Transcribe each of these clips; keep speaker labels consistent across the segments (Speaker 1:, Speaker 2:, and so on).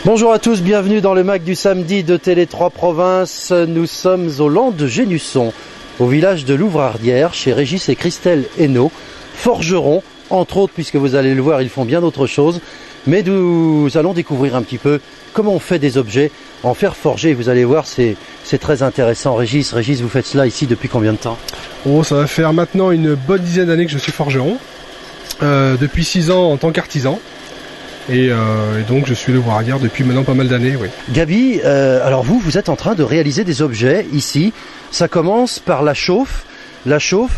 Speaker 1: Bonjour à tous, bienvenue dans le MAC du samedi de Télé 3 Provinces. Nous sommes au Land de Génusson, au village de Louvrardière, chez Régis et Christelle Hainaut, forgerons, entre autres, puisque vous allez le voir, ils font bien d'autres choses. Mais nous allons découvrir un petit peu comment on fait des objets en fer forgé. Vous allez voir, c'est très intéressant. Régis, vous faites cela ici depuis combien de temps?
Speaker 2: Oh, ça va faire maintenant une bonne dizaine d'années que je suis forgeron. Depuis 6 ans en tant qu'artisan. Et donc je suis Louvrardière depuis maintenant pas mal d'années, oui.
Speaker 1: Gabi, alors vous êtes en train de réaliser des objets ici. Ça commence par la chauffe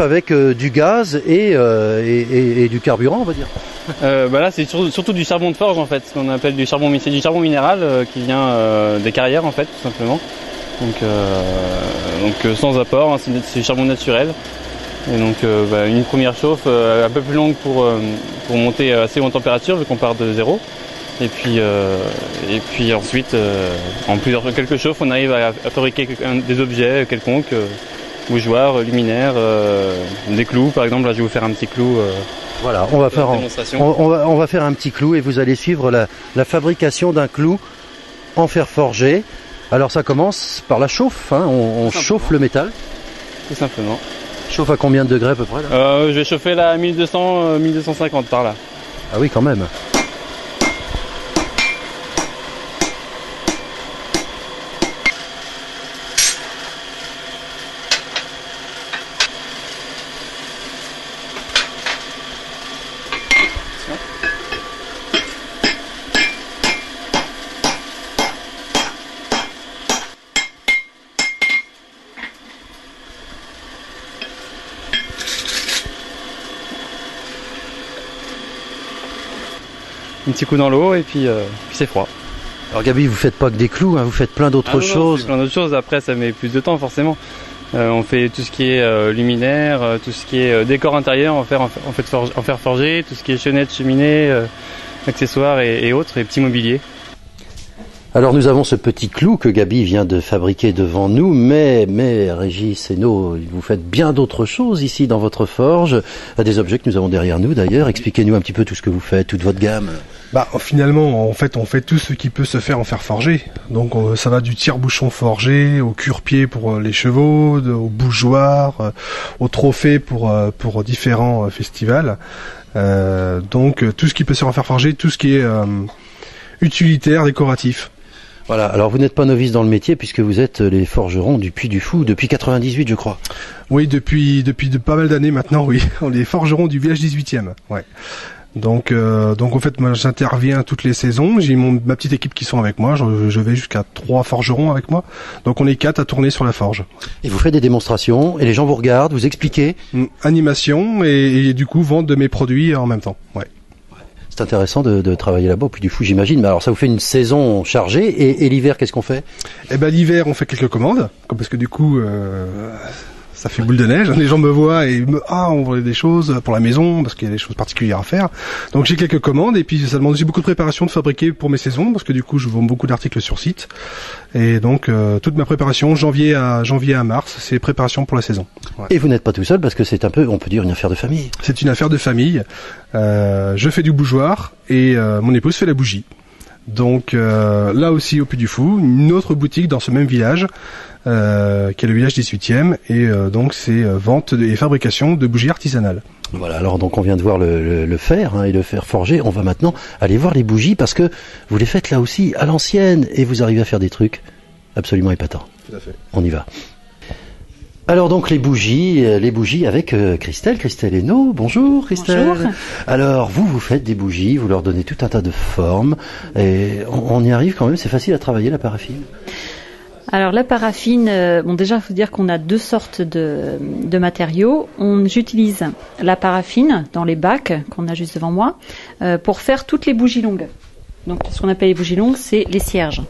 Speaker 1: avec du gaz et du carburant, on va dire.
Speaker 3: Là c'est surtout du charbon de forge en fait, ce qu'on appelle du charbon minéral qui vient des carrières en fait, tout simplement. Donc sans apport, hein, c'est du charbon naturel. Et donc une première chauffe un peu plus longue pour monter assez haut en température vu qu'on part de zéro. Et puis ensuite, en quelques chauffes, on arrive à fabriquer des objets quelconques, bougeoirs, luminaires, des clous par exemple. Là je vais vous faire un petit clou.
Speaker 1: Voilà, on va faire un petit clou et vous allez suivre la fabrication d'un clou en fer forgé. Alors ça commence par la chauffe, hein, on chauffe le métal.
Speaker 3: Tout simplement.
Speaker 1: Chauffe à combien de degrés à peu près là?
Speaker 3: Je vais chauffer là à 1200, 1250 par là.
Speaker 1: Ah oui, quand même.
Speaker 3: Un petit coup dans l'eau et puis c'est froid.
Speaker 1: Alors Gabi, vous faites pas que des clous, hein, vous faites plein d'autres choses.
Speaker 3: Plein d'autres choses, après ça met plus de temps forcément. On fait tout ce qui est luminaire, tout ce qui est décor intérieur en fer forgé, tout ce qui est chenette, cheminée, accessoires et autres, et petits mobiliers.
Speaker 1: Alors nous avons ce petit clou que Gabi vient de fabriquer devant nous, mais Régis et nous, vous faites bien d'autres choses ici dans votre forge, des objets que nous avons derrière nous d'ailleurs. Expliquez-nous un petit peu tout ce que vous faites, toute votre gamme.
Speaker 2: Finalement, en fait, on fait tout ce qui peut se faire en fer forgé. Donc ça va du tire-bouchon forgé, au cure-pied pour les chevaux, au bougeoir, au trophée pour différents festivals. Donc tout ce qui peut se faire en fer forgé, tout ce qui est utilitaire, décoratif.
Speaker 1: Voilà, alors vous n'êtes pas novice dans le métier puisque vous êtes les forgerons du Puy du Fou depuis 98 je crois.
Speaker 2: Oui, depuis de pas mal d'années maintenant, oui. On est forgerons du village 18e. Ouais. Donc en fait moi j'interviens toutes les saisons, j'ai ma petite équipe qui sont avec moi, je vais jusqu'à 3 forgerons avec moi. Donc on est 4 à tourner sur la forge.
Speaker 1: Et vous faites des démonstrations et les gens vous regardent, vous expliquez.
Speaker 2: Animation et du coup vente de mes produits en même temps. Ouais.
Speaker 1: C'est intéressant de travailler là-bas au Puy du Fou, j'imagine. Mais alors ça vous fait une saison chargée et l'hiver, qu'est-ce qu'on fait?
Speaker 2: L'hiver, on fait quelques commandes, parce que du coup, ça fait boule de neige. Les gens me voient et on voit des choses pour la maison, parce qu'il y a des choses particulières à faire. Donc j'ai quelques commandes et puis ça demande aussi beaucoup de préparation de fabriquer pour mes saisons, parce que du coup, je vends beaucoup d'articles sur site. Et donc toute ma préparation, janvier à mars, c'est préparation pour la saison. Ouais.
Speaker 1: Et vous n'êtes pas tout seul parce que c'est un peu, on peut dire, une affaire de famille.
Speaker 2: C'est une affaire de famille. Je fais du bougeoir et mon épouse fait la bougie. Donc là aussi au Puy du Fou, une autre boutique dans ce même village, qui est le village 18e, et donc c'est vente et fabrication de bougies artisanales.
Speaker 1: Voilà, alors donc on vient de voir le fer et le fer forgé, on va maintenant aller voir les bougies parce que vous les faites là aussi à l'ancienne et vous arrivez à faire des trucs absolument épatants.
Speaker 2: Tout à fait.
Speaker 1: On y va. Alors donc les bougies avec Christelle Hainaut. Bonjour Christelle.
Speaker 4: Bonjour.
Speaker 1: Alors vous faites des bougies, vous leur donnez tout un tas de formes et on y arrive quand même, c'est facile à travailler la paraffine.
Speaker 4: Alors la paraffine, déjà il faut dire qu'on a 2 sortes de matériaux. J'utilise la paraffine dans les bacs qu'on a juste devant moi pour faire toutes les bougies longues. Donc ce qu'on appelle les bougies longues, c'est les cierges.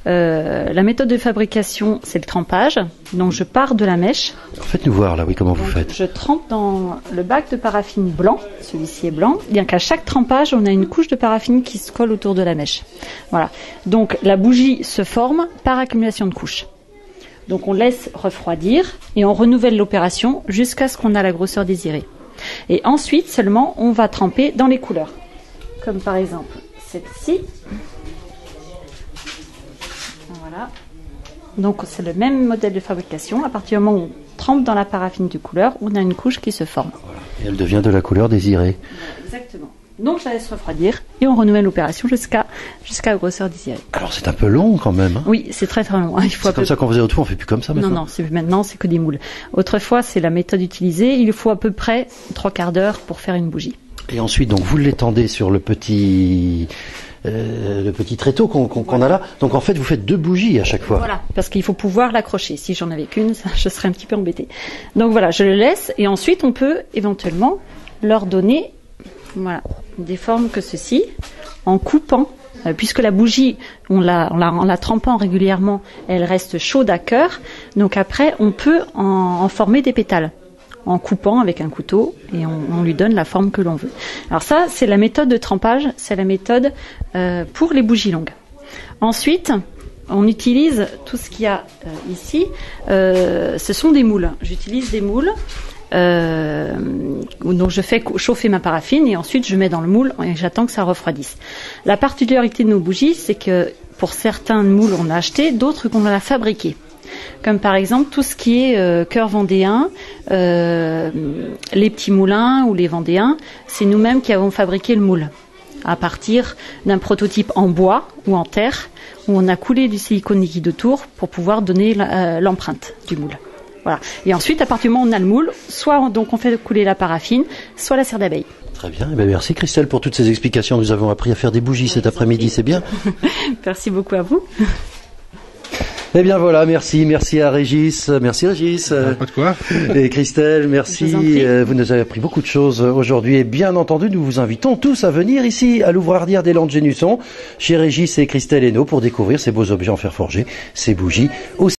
Speaker 4: La méthode de fabrication, c'est le trempage. Donc je pars de la mèche.
Speaker 1: Faites-nous voir là, oui, comment vous faites.
Speaker 4: Je trempe dans le bac de paraffine blanc. Celui-ci est blanc. Bien qu'à chaque trempage, on a une couche de paraffine qui se colle autour de la mèche. Voilà. Donc la bougie se forme par accumulation de couches. Donc on laisse refroidir et on renouvelle l'opération jusqu'à ce qu'on a la grosseur désirée. Et ensuite seulement, on va tremper dans les couleurs. Comme par exemple celle-ci. Voilà. Donc c'est le même modèle de fabrication. À partir du moment où on trempe dans la paraffine de couleur, on a une couche qui se forme.
Speaker 1: Voilà. Et elle devient de la couleur désirée.
Speaker 4: Exactement. Donc je la laisse refroidir et on renouvelle l'opération jusqu'à la grosseur désirée.
Speaker 1: Alors c'est un peu long quand même. Hein.
Speaker 4: Oui, c'est très très long. Il faut
Speaker 1: c'est comme ça qu'on faisait autrefois, on fait plus comme ça maintenant.
Speaker 4: Non, maintenant c'est que des moules. Autrefois c'est la méthode utilisée. Il faut à peu près 3/4 d'heure pour faire une bougie.
Speaker 1: Et ensuite donc vous l'étendez sur le petit tréteau qu'on a là. Donc en fait vous faites 2 bougies à chaque fois.
Speaker 4: Voilà, parce qu'il faut pouvoir l'accrocher. Si j'en avais qu'une, je serais un petit peu embêtée. Donc voilà, je le laisse et ensuite on peut éventuellement leur donner des formes que ceci, en coupant, puisque la bougie, en la trempant régulièrement, elle reste chaude à cœur. Donc après, on peut en former des pétales, en coupant avec un couteau, et on lui donne la forme que l'on veut. Alors ça, c'est la méthode de trempage, c'est la méthode pour les bougies longues. Ensuite, on utilise tout ce qu'il y a ici. Ce sont des moules. J'utilise des moules. Donc je fais chauffer ma paraffine et ensuite je mets dans le moule et j'attends que ça refroidisse. La particularité de nos bougies, c'est que pour certains moules on a acheté, d'autres qu'on a fabriqués. Comme par exemple tout ce qui est cœur vendéen, les petits moulins ou les vendéens, c'est nous-mêmes qui avons fabriqué le moule à partir d'un prototype en bois ou en terre où on a coulé du silicone liquide autour pour pouvoir donner l'empreinte du moule. Voilà. Et ensuite, à partir du moment où on a le moule, soit donc on fait couler la paraffine, soit la cire d'abeille.
Speaker 1: Très bien. Merci Christelle pour toutes ces explications. Nous avons appris à faire des bougies cet après-midi, c'est bien.
Speaker 4: Merci beaucoup à vous.
Speaker 1: Eh bien voilà, merci à Régis, merci Régis.
Speaker 2: Pas de quoi.
Speaker 1: Et Christelle, merci. Vous nous avez appris beaucoup de choses aujourd'hui et bien entendu, nous vous invitons tous à venir ici à l'Ouvraardière des Landes Génusson, chez Régis et Christelle Hainaut pour découvrir ces beaux objets en fer forgé, ces bougies aussi.